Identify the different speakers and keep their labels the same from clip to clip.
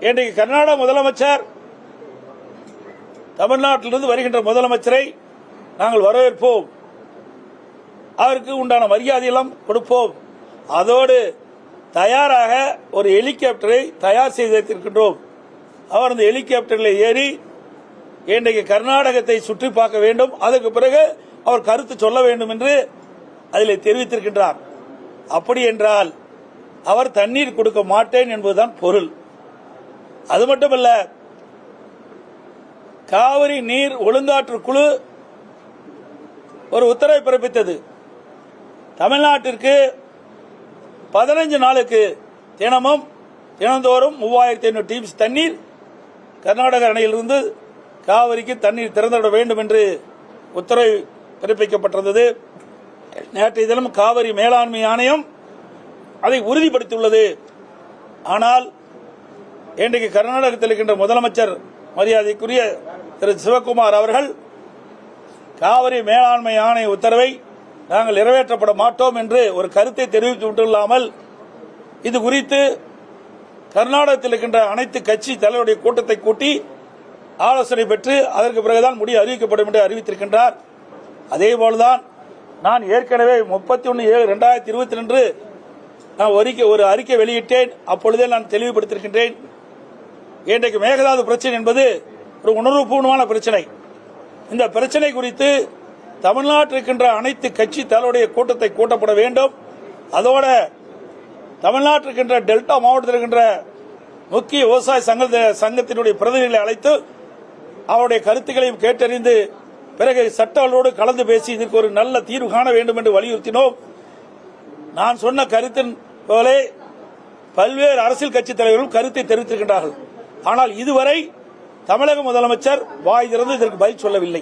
Speaker 1: இன்றைக்கு கர்நாடக முதலமைச்சர் தமிழ்நாட்டிலிருந்து வருகின்ற முதலமைச்சரை நாங்கள் வரவேற்போம், அவருக்கு உண்டான மரியாதையெல்லாம் கொடுப்போம். அதோடு தயாராக ஒரு ஹெலிகாப்டரை தயார் செய்து வைத்திருக்கின்றோம். அவர் அந்த ஹெலிகாப்டரில் ஏறி இன்றைக்கு கர்நாடகத்தை சுற்றி பார்க்க வேண்டும், அதற்கு பிறகு அவர் கருத்து சொல்ல வேண்டும் என்று அதில் தெரிவித்திருக்கின்றார். அப்படி என்றால் அவர் தண்ணீர் கொடுக்க மாட்டேன் என்பதுதான் பொருள். அது மட்டுமல்ல, காவிரி நீர் ஒழுங்காற்று குழு ஒரு உத்தரவை பிறப்பித்தது. தமிழ்நாட்டிற்கு 15 நாளுக்கு தினந்தோறும் 3500 டிஎம்சி தண்ணீர் கர்நாடக அணையிலிருந்து காவிரிக்கு தண்ணீர் திறந்துவிட வேண்டும் என்று உத்தரவு பிறப்பிக்கப்பட்டிருந்தது. நேற்றைய தினம் காவிரி மேலாண்மை ஆணையம் அதை உறுதிப்படுத்தியுள்ளது. ஆனால் இன்றைக்கு கர்நாடகத்தில் இருக்கின்ற முதலமைச்சர் மரியாதைக்குரிய திரு சிவக்குமார் அவர்கள் காவிரி மேலாண்மை ஆணைய உத்தரவை நாங்கள் நிறைவேற்றப்பட மாட்டோம் என்று ஒரு கருத்தை தெரிவித்துவிட்டுள்ளாமல், இது குறித்து கர்நாடகத்தில் இருக்கின்ற அனைத்து கட்சி தலைவருடைய கூட்டத்தை கூட்டி ஆலோசனை பெற்று அதற்கு பிறகுதான் முடிவு அறிவிக்கப்படும் என்று அறிவித்திருக்கின்றார். அதேபோல்தான் நான் ஏற்கனவே 31/7/2022 நான் ஒரு அறிக்கை வெளியிட்டேன். அப்பொழுதே நான் தெளிவுபடுத்தியிருக்கின்றேன். இன்றைக்கு மேகதாது பிரச்சனை என்பது ஒரு உணர்வுபூர்வமான பிரச்சனை. இந்த பிரச்சனை குறித்து தமிழ்நாட்டில் இருக்கின்ற அனைத்து கட்சி தலைவருடைய கூட்டத்தை கூட்டப்பட வேண்டும். அதோட தமிழ்நாட்டில் இருக்கின்ற டெல்டா மாவட்டத்தில் இருக்கின்ற முக்கிய விவசாய சங்கத்தினுடைய பிரதிநிதிகளை அழைத்து அவருடைய கருத்துக்களையும் கேட்டறிந்து பிறகு சட்டங்களோடு கலந்து பேசி இதற்கு ஒரு நல்ல தீர்வு காண வேண்டும் என்று வலியுறுத்தினோம். நான் சொன்ன கருத்தின் போலே பல்வேறு அரசியல் கட்சி தலைவர்களும் கருத்தை தெரிவித்திருக்கின்றார்கள். ஆனால் இதுவரை தமிழக முதலமைச்சர் வாய் திறந்து இதற்கு பதில் சொல்லவில்லை.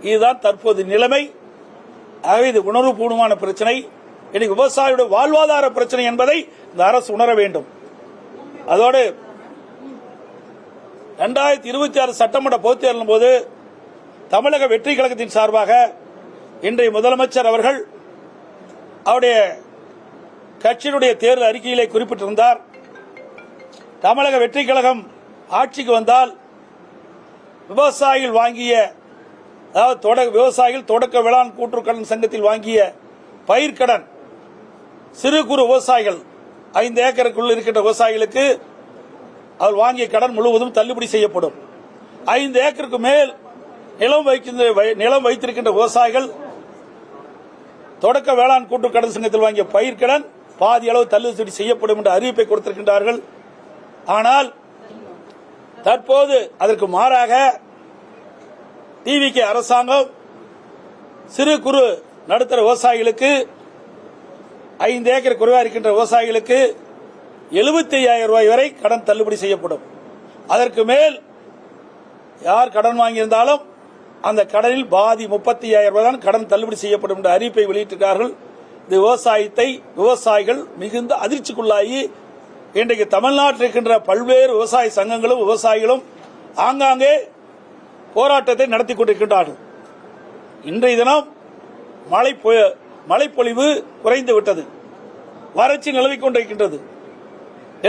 Speaker 1: இதுதான் தற்போது நிலைமை. ஆகவே இது உணர்வுபூர்வமான பிரச்சனை, இன்னைக்கு விவசாயியுடைய வாழ்வாதார பிரச்சனை என்பதை இந்த அரசு உணர வேண்டும். அதோடு 2026 சட்டமன்ற பொதுத் தேர்தலின் போது தமிழக வெற்றி கழகத்தின் சார்பாக இன்றைய முதலமைச்சர் அவர்கள் அவருடைய கட்சியினுடைய தேர்தல் அறிக்கையிலே குறிப்பிட்டிருந்தார். தமிழக வெற்றி கழகம் ஆட்சிக்கு வந்தால் விவசாயிகள் வாங்கிய, அதாவது விவசாயிகள் தொடக்க வேளாண் கூட்டுறவு சங்கத்தில் வாங்கிய பயிர்க்கடன், சிறு குறு விவசாயிகள் 5 ஏக்கருக்குள் இருக்கின்ற விவசாயிகளுக்கு அவர் வாங்கிய கடன் முழுவதும் தள்ளுபடி செய்யப்படும். 5 ஏக்கருக்கு மேல் நிலம் வைத்திருக்கின்ற விவசாயிகள் தொடக்க வேளாண் கூட்டுறவு கடன் சங்கத்தில் வாங்கிய பயிர்க்கடன் பாதி அளவு தள்ளுபடி செய்யப்படும் என்ற அறிவிப்பை கொடுத்திருக்கின்றார்கள். ஆனால் தற்போது அதற்கு மாறாக டிவிகே அரசாங்கம் சிறு குறு நடுத்தர விவசாயிகளுக்கு 5 ஏக்கர் குறைவாக இருக்கின்ற விவசாயிகளுக்கு 75,000 ரூபாய் வரை கடன் தள்ளுபடி செய்யப்படும். அதற்கு மேல் யார் கடன் வாங்கியிருந்தாலும் அந்த கடனில் பாதி 35,000 ரூபாய் தான் கடன் தள்ளுபடி செய்யப்படும் என்ற அறிவிப்பை வெளியிட்டிருக்கிறார்கள். இந்த விவசாயிகள் மிகுந்த அதிர்ச்சிக்குள்ளாகி இன்றைக்கு தமிழ்நாட்டில் இருக்கின்ற பல்வேறு விவசாய சங்கங்களும் விவசாயிகளும் ஆங்காங்கே போராட்டத்தை நடத்தி கொண்டிருக்கின்றார்கள். இன்றைய தினம் மழைப்பொழிவு குறைந்து விட்டது, வறட்சி நிலவிக் கொண்டிருக்கின்றது.